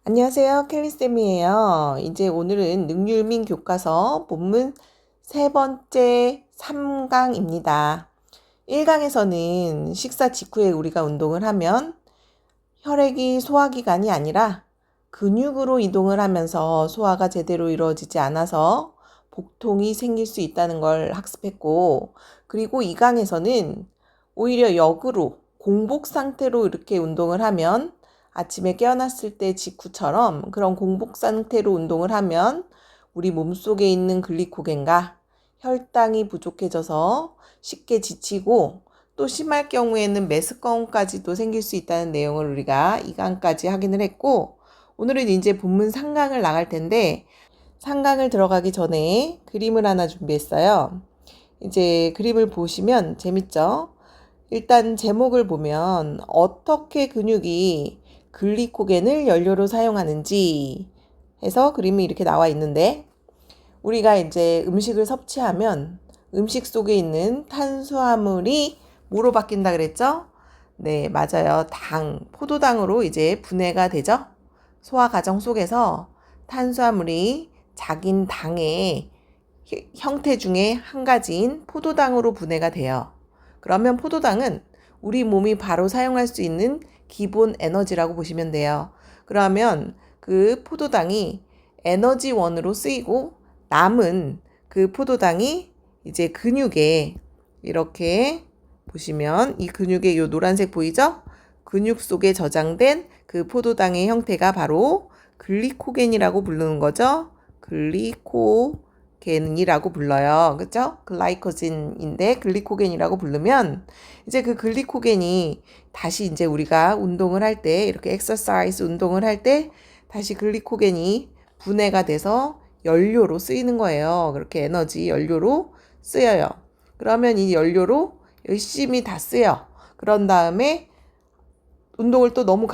안녕하세요. 켈리쌤이에요. 이제 오늘은 능률민 교과서 본문 세 번째 3강입니다. 1강에서는 식사 직후에 우리가 운동을 하면 혈액이 소화기관이 아니라 근육으로 이동을 하면서 소화가 제대로 이루어지지 않아서 복통이 생길 수 있다는 걸 학습했고, 그리고 2강에서는 오히려 역으로 공복 상태로 이렇게 운동을 하면 아침에 깨어났을 때 직후처럼 그런 공복 상태로 운동을 하면 우리 몸속에 있는 글리코겐과 혈당이 부족해져서 쉽게 지치고 또 심할 경우에는 메스꺼움까지도 생길 수 있다는 내용을 우리가 2강까지 확인을 했고, 오늘은 이제 본문 3강을 나갈 텐데 3강을 들어가기 전에 그림을 하나 준비했어요. 이제 그림을 보시면 재밌죠? 일단 제목을 보면 어떻게 근육이 글리코겐을 연료로 사용하는지 해서 그림이 이렇게 나와 있는데, 우리가 이제 음식을 섭취하면 음식 속에 있는 탄수화물이 뭐로 바뀐다 그랬죠? 네, 맞아요. 포도당으로 이제 분해가 되죠? 소화 과정 속에서 탄수화물이 작은 당의 형태 중에 한 가지인 포도당으로 분해가 돼요. 그러면 포도당은 우리 몸이 바로 사용할 수 있는 기본 에너지라고 보시면 돼요. 그러면 그 포도당이 에너지원으로 쓰이고 남은 그 포도당이 이제 근육에 이렇게 보시면 이 근육에 요 노란색 보이죠? 근육 속에 저장된 그 포도당의 형태가 바로 글리코겐이라고 부르는 거죠. 글리코겐이라고 불러요. 그죠? 글라이코젠인데 글리코겐이라고 부르면 이제 그 글리코겐이 다시 이제 우리가 운동을 할 때 이렇게 엑서사이즈 운동을 할 때 다시 글리코겐이 분해가 돼서 연료로 쓰이는 거예요. 그렇게 에너지 연료로 쓰여요. 그러면 이 연료로 열심히 다 쓰여. 그런 다음에 운동을 또 너무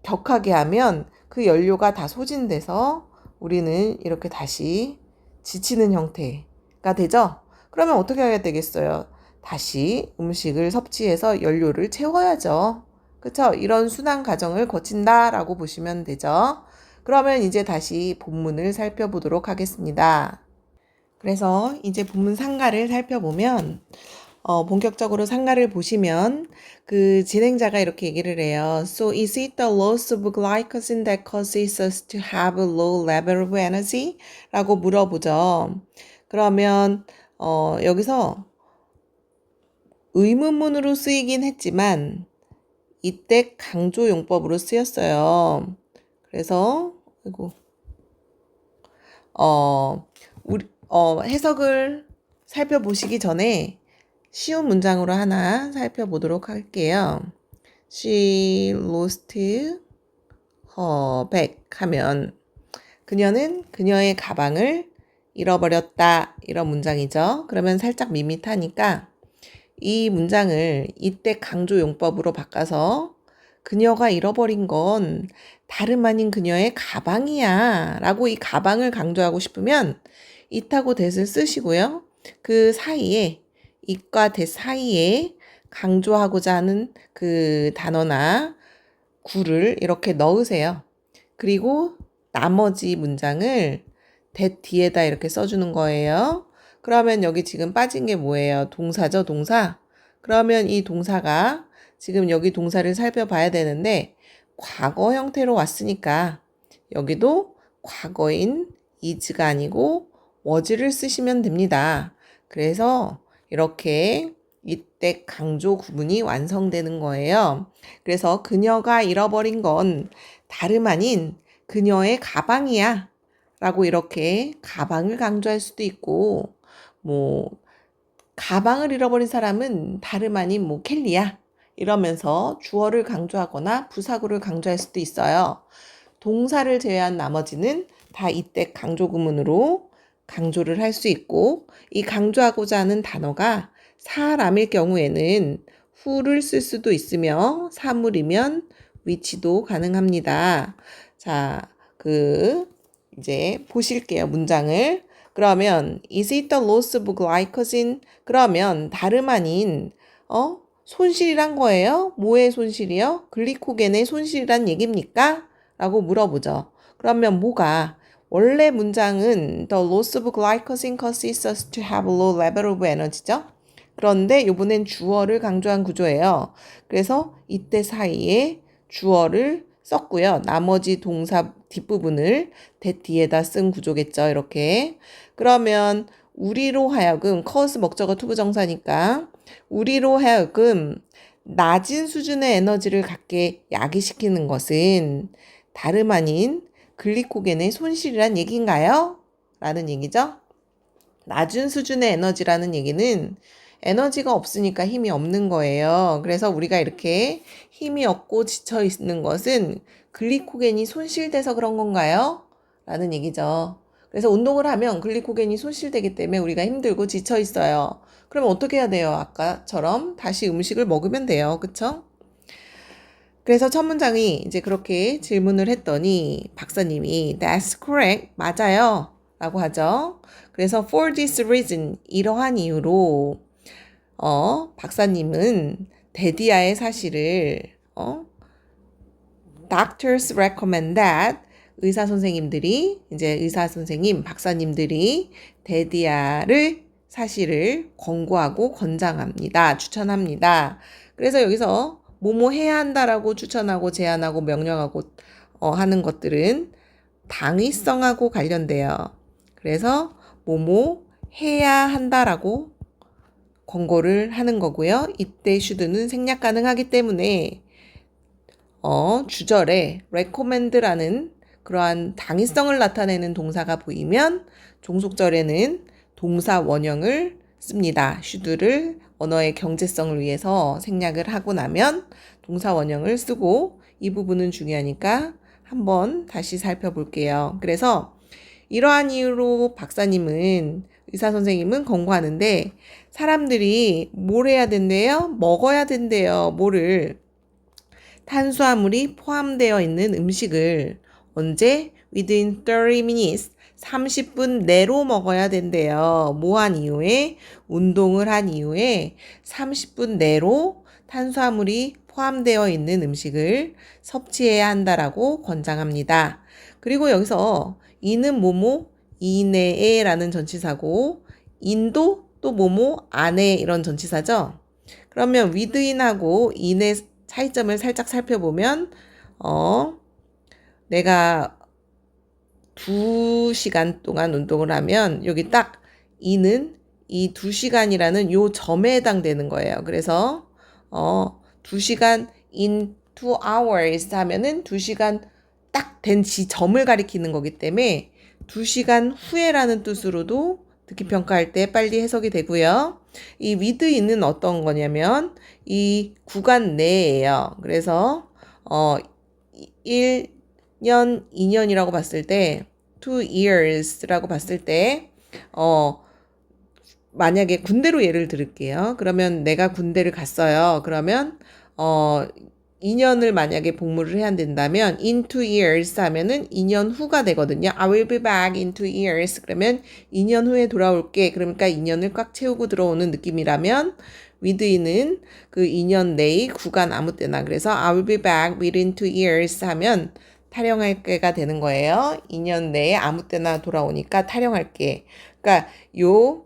격하게 하면 그 연료가 다 소진돼서 우리는 이렇게 다시 지치는 형태가 되죠. 그러면 어떻게 해야 되겠어요? 다시 음식을 섭취해서 연료를 채워야죠. 그쵸? 이런 순환 과정을 거친다라고 보시면 되죠. 그러면 이제 다시 본문을 살펴보도록 하겠습니다. 그래서 이제 본문 상가를 살펴보면 본격적으로 상가를 보시면 그 진행자가 이렇게 얘기를 해요. So is it the loss of glycogen that causes us to have a low level of energy? 라고 물어보죠. 그러면 여기서 의문문으로 쓰이긴 했지만 이때 강조용법으로 쓰였어요. 그래서 해석을 살펴보시기 전에 쉬운 문장으로 하나 살펴보도록 할게요. She lost her bag 하면 그녀는 그녀의 가방을 잃어버렸다, 이런 문장이죠. 그러면 살짝 밋밋하니까 이 문장을 이때 강조용법으로 바꿔서 그녀가 잃어버린 건 다름 아닌 그녀의 가방이야 라고 이 가방을 강조하고 싶으면 it하고 that을 쓰시고요. 그 사이에 it과 that 사이에 강조하고자 하는 그 단어나 구를 이렇게 넣으세요. 그리고 나머지 문장을 that 뒤에다 이렇게 써주는 거예요. 그러면 여기 지금 빠진 게 뭐예요? 동사죠, 동사. 그러면 이 동사가 지금 여기 동사를 살펴봐야 되는데 과거 형태로 왔으니까 여기도 과거인 is가 아니고 was를 쓰시면 됩니다. 그래서 이렇게 이때 강조 구문이 완성되는 거예요. 그래서 그녀가 잃어버린 건 다름 아닌 그녀의 가방이야 라고 이렇게 가방을 강조할 수도 있고, 가방을 잃어버린 사람은 다름 아닌 켈리야 이러면서 주어를 강조하거나 부사구를 강조할 수도 있어요. 동사를 제외한 나머지는 다 이때 강조 구문으로 강조를 할 수 있고, 이 강조하고자 하는 단어가 사람일 경우에는 who를 쓸 수도 있으며 사물이면 which도 가능합니다. 자, 이제 보실게요, 문장을. 그러면 is it the loss of glycogen? 그러면 다름 아닌 손실이란 거예요. 뭐의 손실이요? 글리코겐의 손실이란 얘기입니까? 라고 물어보죠. 그러면 뭐가? 원래 문장은 The loss of glycogen causes us to have a low level of energy죠. 그런데 이번엔 주어를 강조한 구조예요. 그래서 이때 사이에 주어를 썼고요. 나머지 동사 뒷부분을 that 뒤에다 쓴 구조겠죠. 이렇게. 그러면 우리로 하여금 cause 목적어 투부정사니까 우리로 하여금 낮은 수준의 에너지를 갖게 야기시키는 것은 다름 아닌 글리코겐의 손실이란 얘기인가요? 라는 얘기죠. 낮은 수준의 에너지라는 얘기는 에너지가 없으니까 힘이 없는 거예요. 그래서 우리가 이렇게 힘이 없고 지쳐 있는 것은 글리코겐이 손실돼서 그런 건가요? 라는 얘기죠. 그래서 운동을 하면 글리코겐이 손실되기 때문에 우리가 힘들고 지쳐 있어요. 그럼 어떻게 해야 돼요? 아까처럼 다시 음식을 먹으면 돼요. 그쵸? 그래서 첫 문장이 이제 그렇게 질문을 했더니 박사님이 That's correct. 맞아요. 라고 하죠. 그래서 for this reason, 이러한 이유로 박사님은 데디아의 사실을 doctors recommend that 의사 선생님들이 이제 의사 선생님 박사님들이 데디아를 사실을 권고하고 권장합니다. 추천합니다. 그래서 여기서 뭐뭐 해야 한다라고 추천하고 제안하고 명령하고 하는 것들은 당위성하고 관련돼요. 그래서 뭐뭐 해야 한다라고 권고를 하는 거고요. 이때 should는 생략 가능하기 때문에 주절에 recommend라는 그러한 당위성을 나타내는 동사가 보이면 종속절에는 동사 원형을 씁니다. should를 언어의 경제성을 위해서 생략을 하고 나면 동사 원형을 쓰고 이 부분은 중요하니까 한번 다시 살펴볼게요. 그래서 이러한 이유로 박사님은 의사 선생님은 권고하는데 사람들이 뭘 해야 된대요? 먹어야 된대요. 뭐를? 탄수화물이 포함되어 있는 음식을 언제? Within 30 minutes. 30분 내로 먹어야 된대요. 뭐 한 이후에? 운동을 한 이후에 30분 내로 탄수화물이 포함되어 있는 음식을 섭취해야 한다라고 권장합니다. 그리고 여기서 이는 뭐뭐 이내에 라는 전치사고 인도 또 뭐뭐 안에 이런 전치사죠. 그러면 within하고 in의 차이점을 살짝 살펴보면 내가 2시간 동안 운동을 하면 여기 딱 in은 이 2시간이라는 요 점에 해당되는 거예요. 그래서 2시간 in 2 hours 하면은 2시간 딱 된 지점을 가리키는 거기 때문에 2시간 후에라는 뜻으로도 듣기 평가할 때 빨리 해석이 되고요. 이 within은 어떤 거냐면 이 구간 내예요. 그래서 1년, 2년이라고 봤을 때 2 years라고 봤을 때 만약에 군대로 예를 들을게요. 그러면 내가 군대를 갔어요. 그러면 2년을 만약에 복무를 해야 된다면 in 2 years 하면은 2년 후가 되거든요. I will be back in 2 years. 그러면 2년 후에 돌아올게. 그러니까 2년을 꽉 채우고 들어오는 느낌이라면 within은 그 2년 내의 구간 아무 때나 그래서 I will be back within 2 years 하면 타령할게가 되는 거예요. 2년 내에 아무 때나 돌아오니까 타령할게. 그러니까 요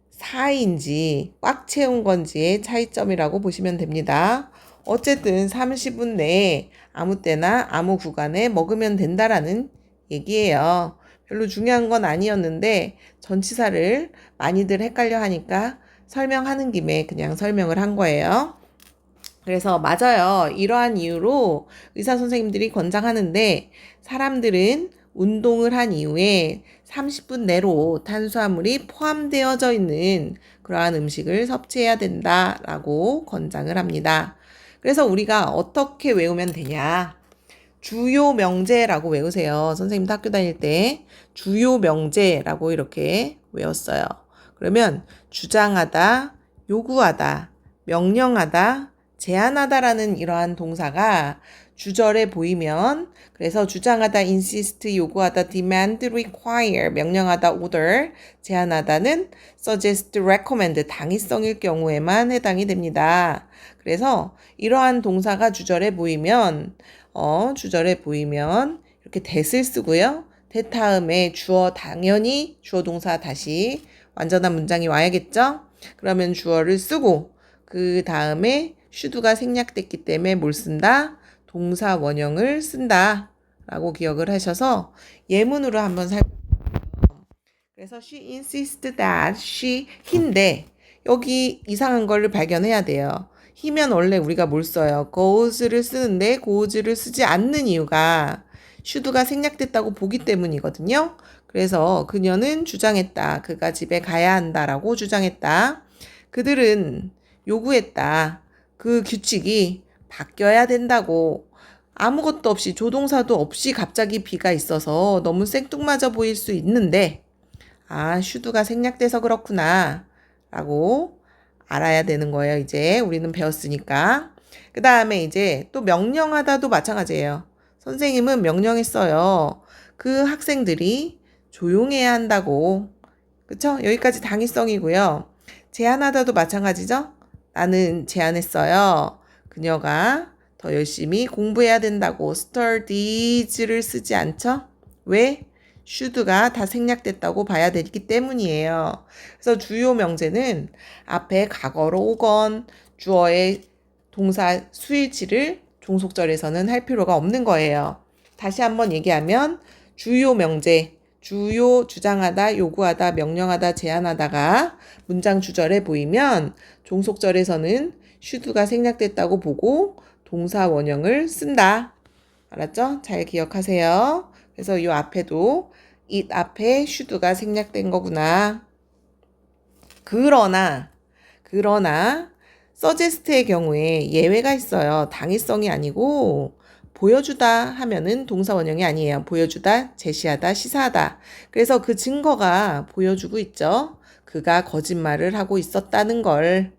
사이인지 꽉 채운 건지의 차이점이라고 보시면 됩니다. 어쨌든 30분 내에 아무 때나 아무 구간에 먹으면 된다라는 얘기예요. 별로 중요한 건 아니었는데 전치사를 많이들 헷갈려 하니까 설명하는 김에 그냥 설명을 한 거예요. 그래서 맞아요. 이러한 이유로 의사 선생님들이 권장하는데 사람들은 운동을 한 이후에 30분 내로 탄수화물이 포함되어져 있는 그러한 음식을 섭취해야 된다라고 권장을 합니다. 그래서 우리가 어떻게 외우면 되냐? 주요 명제라고 외우세요. 선생님도 학교 다닐 때 주요 명제라고 이렇게 외웠어요. 그러면 주장하다, 요구하다, 명령하다, 제안하다라는 이러한 동사가 주절에 보이면 그래서 주장하다, insist, 요구하다, demand, require, 명령하다, order, 제안하다는 suggest, recommend, 당위성일 경우에만 해당이 됩니다. 그래서 이러한 동사가 주절에 보이면 이렇게 that을 쓰고요. that 다음에 주어 당연히 주어 동사 다시 완전한 문장이 와야겠죠? 그러면 주어를 쓰고 그 다음에 should가 생략됐기 때문에 뭘 쓴다? 동사 원형을 쓴다 라고 기억을 하셔서 예문으로 한번 살펴볼게요. 그래서 she insists that he인데 여기 이상한 걸 발견해야 돼요. he면 원래 우리가 뭘 써요? goes를 쓰는데 goes를 쓰지 않는 이유가 should가 생략됐다고 보기 때문이거든요. 그래서 그녀는 주장했다. 그가 집에 가야 한다라고 주장했다. 그들은 요구했다. 그 규칙이 바뀌어야 된다고. 아무것도 없이 조동사도 없이 갑자기 비가 있어서 너무 생뚱맞아 보일 수 있는데 should가 생략돼서 그렇구나 라고 알아야 되는 거예요. 이제 우리는 배웠으니까. 그 다음에 이제 또 명령하다도 마찬가지예요. 선생님은 명령했어요. 그 학생들이 조용해야 한다고. 그쵸? 여기까지 당위성이고요. 제안하다도 마찬가지죠? 나는 제안했어요. 그녀가 더 열심히 공부해야 된다고 studies를 쓰지 않죠? 왜? should가 다 생략됐다고 봐야 되기 때문이에요. 그래서 주요 명제는 앞에 과거로 오건 주어의 동사 수일치를 종속절에서는 할 필요가 없는 거예요. 다시 한번 얘기하면 주요 명제, 주요 주장하다, 요구하다, 명령하다, 제안하다가 문장 주절에 보이면 종속절에서는 should가 생략됐다고 보고 동사 원형을 쓴다. 알았죠? 잘 기억하세요. 그래서 이 앞에도 it 앞에 should가 생략된 거구나. 그러나 suggest의 경우에 예외가 있어요. 당위성이 아니고 보여주다 하면은 동사 원형이 아니에요. 보여주다, 제시하다, 시사하다. 그래서 그 증거가 보여주고 있죠. 그가 거짓말을 하고 있었다는 걸.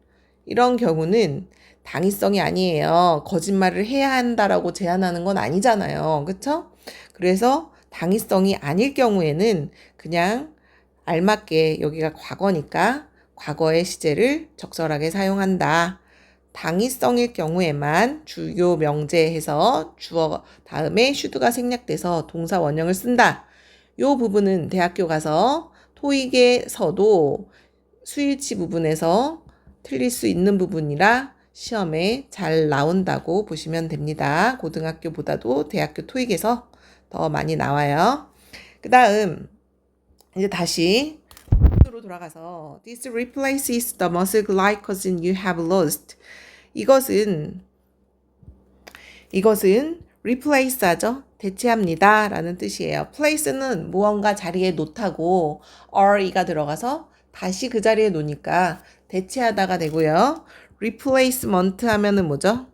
이런 경우는 당위성이 아니에요. 거짓말을 해야 한다라고 제안하는 건 아니잖아요. 그쵸? 그래서 당위성이 아닐 경우에는 그냥 알맞게 여기가 과거니까 과거의 시제를 적절하게 사용한다. 당위성일 경우에만 주요 명제해서 주어 다음에 should가 생략돼서 동사 원형을 쓴다. 요 부분은 대학교 가서 토익에서도 수일치 부분에서 틀릴 수 있는 부분이라 시험에 잘 나온다고 보시면 됩니다. 고등학교보다도 대학교 토익에서 더 많이 나와요. 그 다음 이제 다시 로 돌아가서 This replaces the muscle glycogen you have lost. 이것은 replace 하죠. 대체합니다 라는 뜻이에요. place는 무언가 자리에 놓다고 re가 들어가서 다시 그 자리에 놓으니까 대체하다가 되고요. replacement 하면은 뭐죠?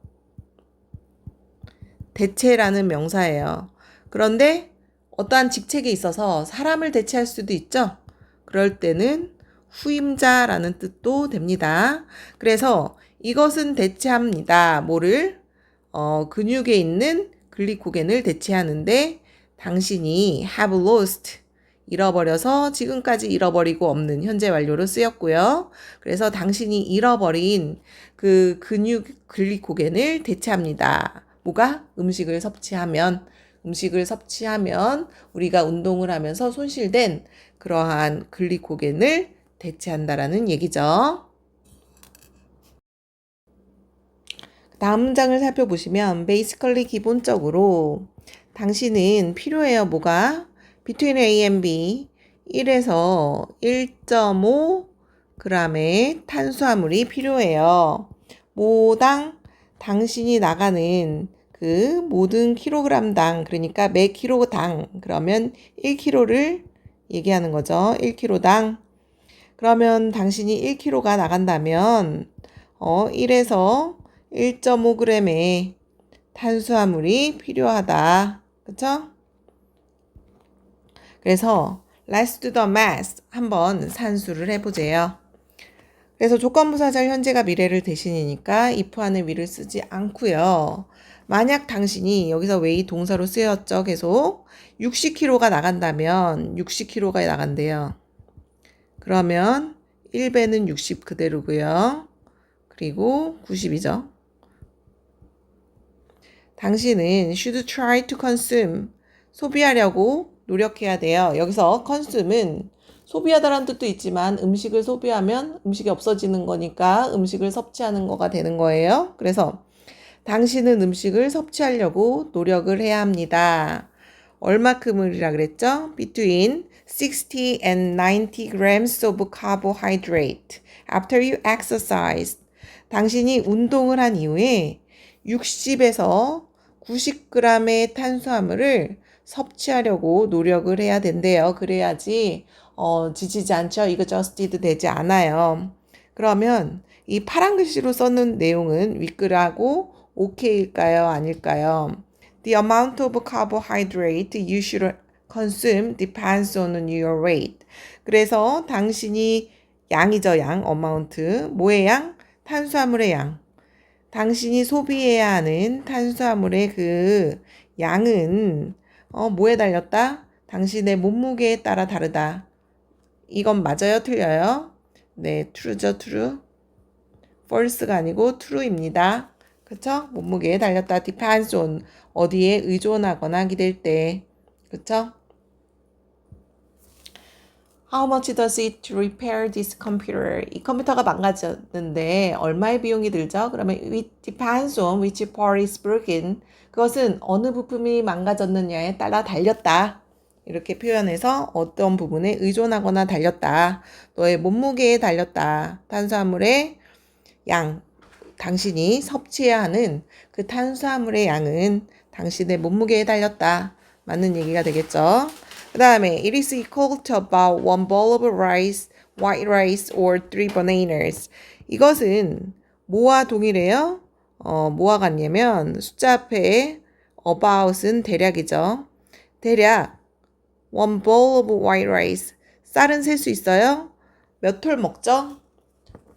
대체라는 명사예요. 그런데 어떠한 직책에 있어서 사람을 대체할 수도 있죠. 그럴 때는 후임자라는 뜻도 됩니다. 그래서 이것은 대체합니다. 뭐를? 근육에 있는 글리코겐을 대체하는데 당신이 have lost 잃어버려서 지금까지 잃어버리고 없는 현재 완료로 쓰였고요. 그래서 당신이 잃어버린 그 근육 글리코겐을 대체합니다. 뭐가? 음식을 섭취하면 우리가 운동을 하면서 손실된 그러한 글리코겐을 대체한다라는 얘기죠. 다음 문장을 살펴보시면 basically 기본적으로 당신은 필요해요. 뭐가? between A and B 1에서 1.5g의 탄수화물이 필요해요. 모당 당신이 나가는 그 모든 킬로그램당 그러니까 매 킬로당 그러면 1kg를 얘기하는 거죠. 1kg당 그러면 당신이 1kg가 나간다면 1에서 1.5g의 탄수화물이 필요하다. 그쵸? 그래서 let's do the math. 한번 산수를 해보세요. 그래서 조건부사절 현재가 미래를 대신이니까 if안에 위를 쓰지 않고요. 만약 당신이 여기서 웨이 동사로 쓰였죠. 계속 60kg가 나간다면 60kg가 나간대요. 그러면 1배는 60 그대로고요. 그리고 90이죠. 당신은 should try to consume 소비하려고 노력해야 돼요. 여기서 consume은 소비하다라는 뜻도 있지만 음식을 소비하면 음식이 없어지는 거니까 음식을 섭취하는 거가 되는 거예요. 그래서 당신은 음식을 섭취하려고 노력을 해야 합니다. 얼마큼이라 그랬죠? Between 60 and 90 grams of carbohydrate after you exercise. 당신이 운동을 한 이후에 60에서 90g의 탄수화물을 섭취하려고 노력을 해야 된대요. 그래야지 지치지 않죠. 이거 justed 되지 않아요. 그러면 이 파란 글씨로 써놓은 내용은 윗글하고 OK일까요? 아닐까요? The amount of carbohydrate you should consume depends on your weight. 그래서 당신이 양이죠, 양, amount. 뭐의 양? 탄수화물의 양. 당신이 소비해야 하는 탄수화물의 그 양은 뭐에 달렸다? 당신의 몸무게에 따라 다르다. 이건 맞아요? 틀려요? 네, true죠, true. false가 아니고 true입니다. 그쵸? 몸무게에 달렸다. depends on 어디에 의존하거나 기댈 때. 그쵸? How much does it repair this computer? 이 컴퓨터가 망가졌는데 얼마의 비용이 들죠? 그러면 it depends on which part is broken. 그것은 어느 부품이 망가졌느냐에 따라 달렸다. 이렇게 표현해서 어떤 부분에 의존하거나 달렸다. 너의 몸무게에 달렸다. 탄수화물의 양, 당신이 섭취해야 하는 그 탄수화물의 양은 당신의 몸무게에 달렸다. 맞는 얘기가 되겠죠. 그 다음에 it is equal to about one bowl of rice, white rice or 3 bananas. 이것은 뭐와 동일해요? 뭐와 같냐면 숫자 앞에 about은 대략이죠. 대략 one bowl of white rice. 쌀은 셀 수 있어요? 몇 톨 먹죠?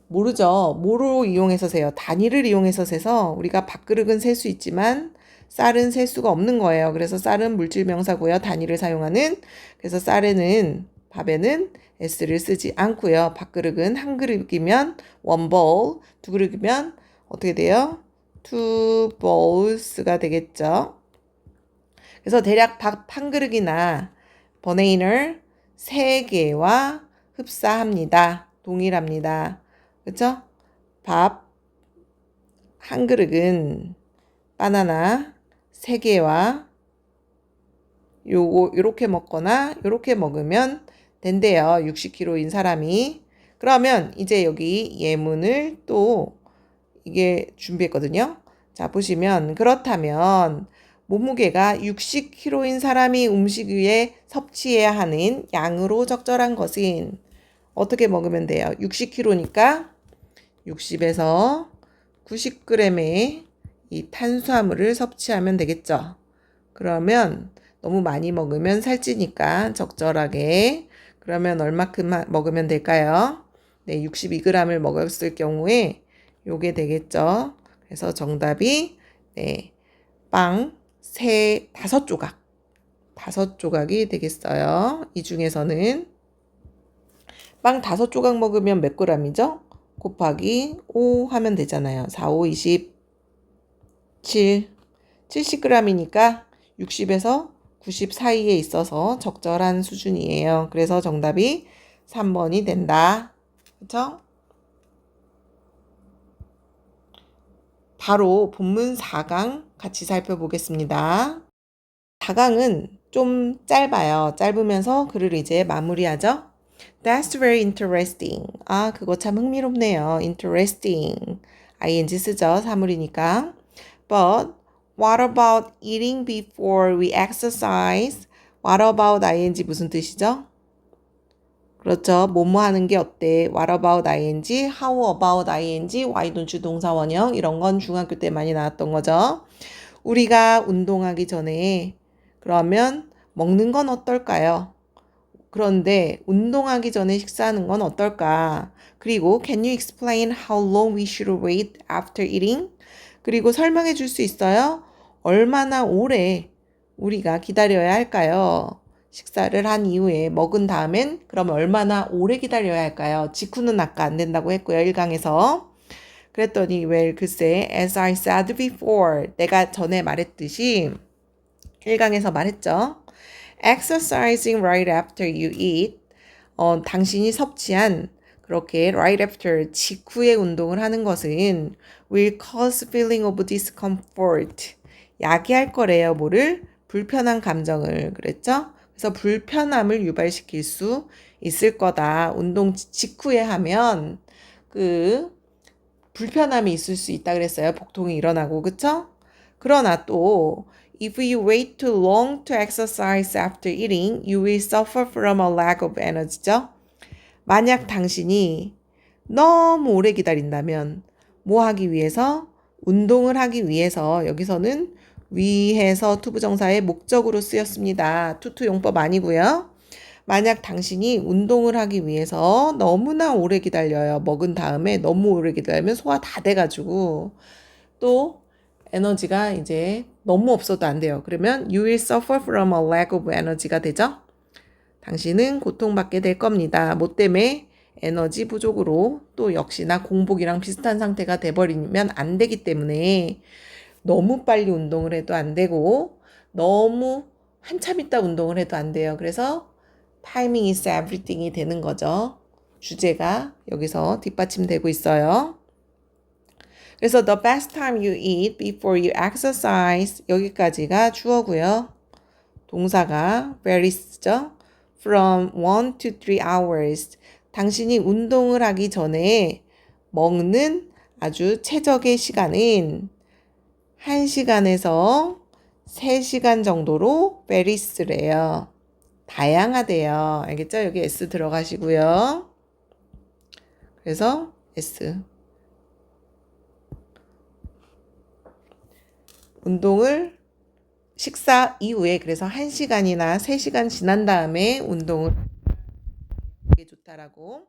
모르죠. 뭐로 이용해서 세요? 단위를 이용해서 세서 우리가 밥그릇은 셀 수 있지만 쌀은 셀 수가 없는 거예요. 그래서 쌀은 물질명사고요. 단위를 사용하는. 그래서 쌀에는 밥에는 s를 쓰지 않고요. 밥그릇은 한 그릇이면 one bowl, 두 그릇이면 어떻게 돼요? two bowls가 되겠죠. 그래서 대략 밥 한 그릇이나 버네이너 3개와 흡사합니다. 동일합니다. 그쵸? 밥 한 그릇은 바나나 3개와 요렇게 먹거나 요렇게 먹으면 된대요. 60kg인 사람이. 그러면 이제 여기 예문을 또 이게 준비했거든요. 자, 보시면 그렇다면 몸무게가 60kg인 사람이 음식 위에 섭취해야 하는 양으로 적절한 것은 어떻게 먹으면 돼요? 60kg니까 60에서 90g의 이 탄수화물을 섭취하면 되겠죠. 그러면 너무 많이 먹으면 살찌니까 적절하게. 그러면 얼마큼 먹으면 될까요? 네, 62g을 먹었을 경우에 요게 되겠죠. 그래서 정답이 네, 빵 5조각. 5조각이 되겠어요. 이 중에서는 빵 5조각 먹으면 몇 g이죠? 곱하기 5 하면 되잖아요. 4, 5, 27. 70g이니까 60에서 90 사이에 있어서 적절한 수준이에요. 그래서 정답이 3번이 된다. 그쵸? 바로 본문 4강 같이 살펴보겠습니다. 4강은 좀 짧아요. 짧으면서 글을 이제 마무리하죠. That's very interesting. 아, 그거 참 흥미롭네요. Interesting. ing 쓰죠. 사물이니까. But what about eating before we exercise? What about ing 무슨 뜻이죠? 그렇죠. 뭐뭐 하는 게 어때? What about ing? How about ing? Why don't you 동사원형? 이런 건 중학교 때 많이 나왔던 거죠. 우리가 운동하기 전에 그러면 먹는 건 어떨까요? 그런데 운동하기 전에 식사하는 건 어떨까? 그리고 can you explain how long we should wait after eating? 그리고 설명해 줄 수 있어요? 얼마나 오래 우리가 기다려야 할까요? 식사를 한 이후에 먹은 다음엔 그럼 얼마나 오래 기다려야 할까요? 직후는 아까 안 된다고 했고요. 1강에서. 그랬더니 글쎄 as I said before 내가 전에 말했듯이 1강에서 말했죠. exercising right after you eat. 당신이 섭취한 그렇게 right after 직후에 운동을 하는 것은 will cause feeling of discomfort. 야기할 거래요. 뭐를? 불편한 감정을. 그랬죠? 그래서 불편함을 유발시킬 수 있을 거다. 운동 직후에 하면 그 불편함이 있을 수 있다 그랬어요. 복통이 일어나고. 그쵸? 그러나 또 if you wait too long to exercise after eating, you will suffer from a lack of energy죠. 만약 당신이 너무 오래 기다린다면 뭐 하기 위해서? 운동을 하기 위해서. 여기서는 위해서 투부정사의 목적으로 쓰였습니다. 투투용법 아니고요. 만약 당신이 운동을 하기 위해서 너무나 오래 기다려요. 먹은 다음에 너무 오래 기다리면 소화 다 돼가지고 또 에너지가 이제 너무 없어도 안 돼요. 그러면 you will suffer from a lack of energy가 되죠. 당신은 고통받게 될 겁니다. 뭐 때문에? 에너지 부족으로 또 역시나 공복이랑 비슷한 상태가 돼버리면 안 되기 때문에 너무 빨리 운동을 해도 안 되고 너무 한참 있다 운동을 해도 안 돼요. 그래서 timing is everything이 되는 거죠. 주제가 여기서 뒷받침되고 있어요. 그래서 the best time you eat before you exercise 여기까지가 주어고요. 동사가 varies죠. From 1 to 3 hours. 당신이 운동을 하기 전에 먹는 아주 최적의 시간은 1시간에서 3시간 정도로 varies래요. 다양하대요. 알겠죠? 여기 S 들어가시고요. 그래서 S. 운동을 식사 이후에 그래서 1시간이나 3시간 지난 다음에 운동을 하는 게 좋다라고.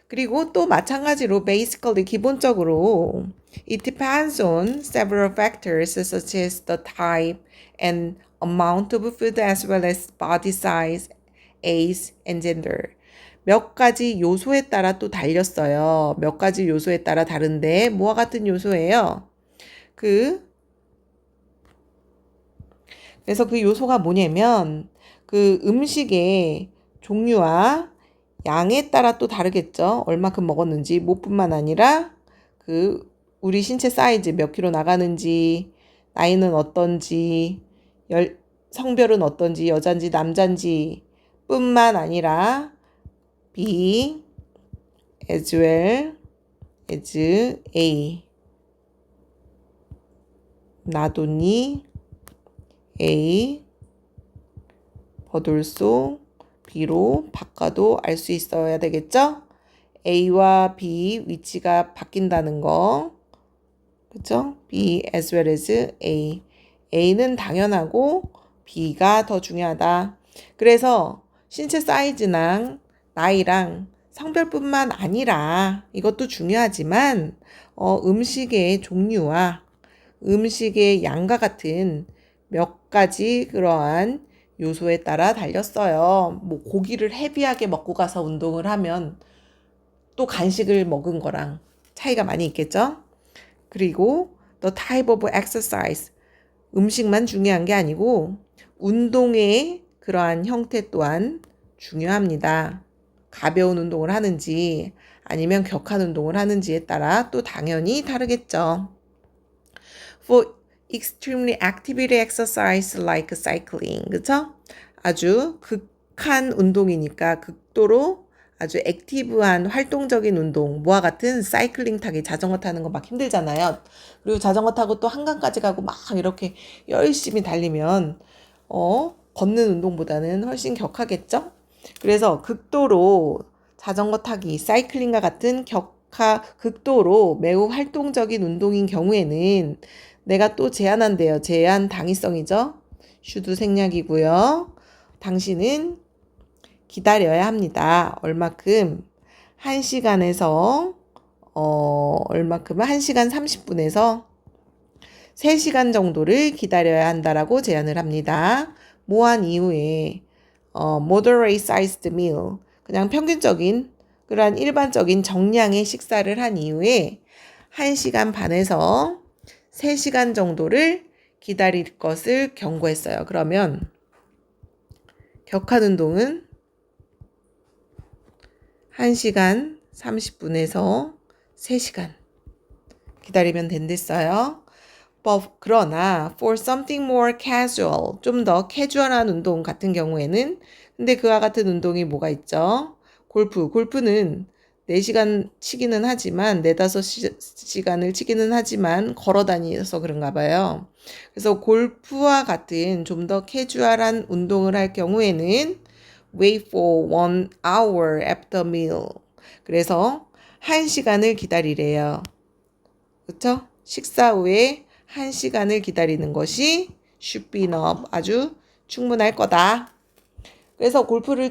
그리고 또 마찬가지로 basically 기본적으로 it depends on several factors such as the type and amount of food as well as body size, age, and gender. 몇 가지 요소에 따라 또 달렸어요. 몇 가지 요소에 따라 다른데 뭐와 같은 요소예요? 그래서 그 요소가 뭐냐면 그 음식의 종류와 양에 따라 또 다르겠죠. 얼마큼 먹었는지 뭐뿐만 아니라 그 우리 신체 사이즈 몇 킬로 나가는지 나이는 어떤지 성별은 어떤지 여잔지 남잔지 뿐만 아니라 B as well as A not only A but also B로 바꿔도 알 수 있어야 되겠죠? A와 B 위치가 바뀐다는 거. 그쵸? B as well as A. A는 당연하고 B가 더 중요하다. 그래서 신체 사이즈랑 나이랑 성별뿐만 아니라 이것도 중요하지만 음식의 종류와 음식의 양과 같은 몇 가지 그러한 요소에 따라 달렸어요. 뭐 고기를 헤비하게 먹고 가서 운동을 하면 또 간식을 먹은 거랑 차이가 많이 있겠죠? 그리고 the type of exercise 음식만 중요한 게 아니고 운동의 그러한 형태 또한 중요합니다. 가벼운 운동을 하는지 아니면 격한 운동을 하는지에 따라 또 당연히 다르겠죠. For extremely activity exercise like cycling, 그쵸? 아주 극한 운동이니까 극도로 아주 액티브한 활동적인 운동, 뭐와 같은 사이클링 타기, 자전거 타는 거 막 힘들잖아요. 그리고 자전거 타고 또 한강까지 가고 막 이렇게 열심히 달리면 걷는 운동보다는 훨씬 격하겠죠? 그래서 극도로 자전거 타기, 사이클링과 같은 극도로 매우 활동적인 운동인 경우에는 내가 또 제한한대요. 제한 당위성이죠. 슈드 생략이고요. 당신은 기다려야 합니다. 얼마큼? 1시간에서 얼마큼은 1시간 30분에서 3시간 정도를 기다려야 한다라고 제안을 합니다. 뭐한 이후에 moderate sized meal 그냥 평균적인 그러한 일반적인 정량의 식사를 한 이후에 1시간 반에서 3시간 정도를 기다릴 것을 경고했어요. 그러면 격한 운동은 1시간 30분에서 3시간 기다리면 된댔어요. 그러나 for something more casual, 좀 더 캐주얼한 운동 같은 경우에는 근데 그와 같은 운동이 뭐가 있죠? 골프는 4시간 치기는 하지만 4-5시간을 치기는 하지만 걸어 다니서 그런가 봐요. 그래서 골프와 같은 좀 더 캐주얼한 운동을 할 경우에는 wait for 1 hour after meal. 그래서 1시간을 기다리래요. 그렇죠? 식사 후에 1시간을 기다리는 것이 should be enough, 아주 충분할 거다. 그래서 골프를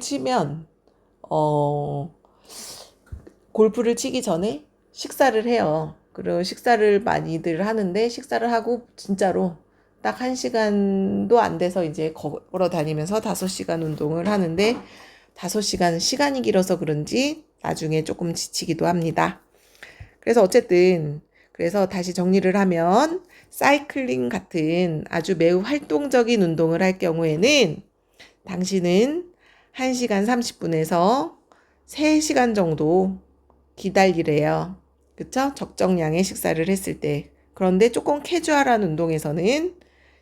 치기 전에 식사를 해요. 그리고 식사를 많이들 하는데 식사를 하고 진짜로 딱 1시간도 안 돼서 이제 걸어 다니면서 5시간 운동을 하는데 5시간 시간이 길어서 그런지 나중에 조금 지치기도 합니다. 그래서 어쨌든 그래서 다시 정리를 하면 사이클링 같은 아주 매우 활동적인 운동을 할 경우에는 당신은 1시간 30분에서 3시간 정도 기다리래요. 그쵸? 적정량의 식사를 했을 때. 그런데 조금 캐주얼한 운동에서는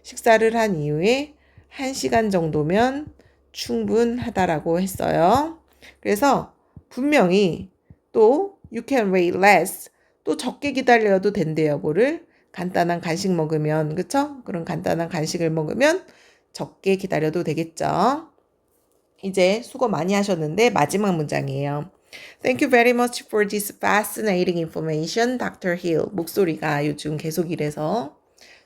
식사를 한 이후에 1시간 정도면 충분하다라고 했어요. 그래서 분명히 또 you can wait less, 또 적게 기다려도 된대요. 뭐를? 간단한 간식 먹으면, 그쵸? 그런 간단한 간식을 먹으면 적게 기다려도 되겠죠. 이제 수고 많이 하셨는데 마지막 문장이에요. Thank you very much for this fascinating information, Dr. Hill. 목소리가 요즘 계속 이래서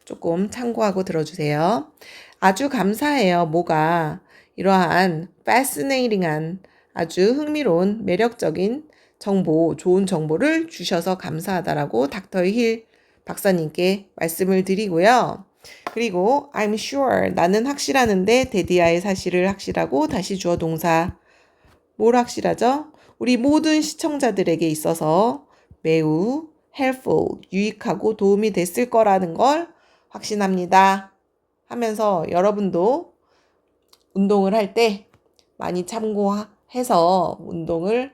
조금 참고하고 들어주세요. 아주 감사해요. 뭐가 이러한 fascinating한 아주 흥미로운 매력적인 정보, 좋은 정보를 주셔서 감사하다라고 닥터 힐 박사님께 말씀을 드리고요. 그리고 I'm sure, 나는 확실하는데 데디아의 사실을 확실하고 다시 주어 동사. 뭘 확실하죠? 우리 모든 시청자들에게 있어서 매우 helpful, 유익하고 도움이 됐을 거라는 걸 확신합니다. 하면서 여러분도 운동을 할 때 많이 참고해서 운동을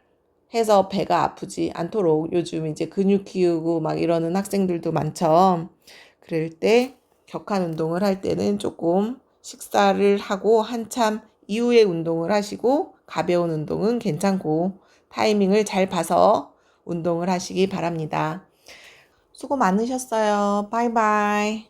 해서 배가 아프지 않도록, 요즘 이제 근육 키우고 막 이러는 학생들도 많죠. 그럴 때 격한 운동을 할 때는 조금 식사를 하고 한참 이후에 운동을 하시고 가벼운 운동은 괜찮고 타이밍을 잘 봐서 운동을 하시기 바랍니다. 수고 많으셨어요. 바이바이.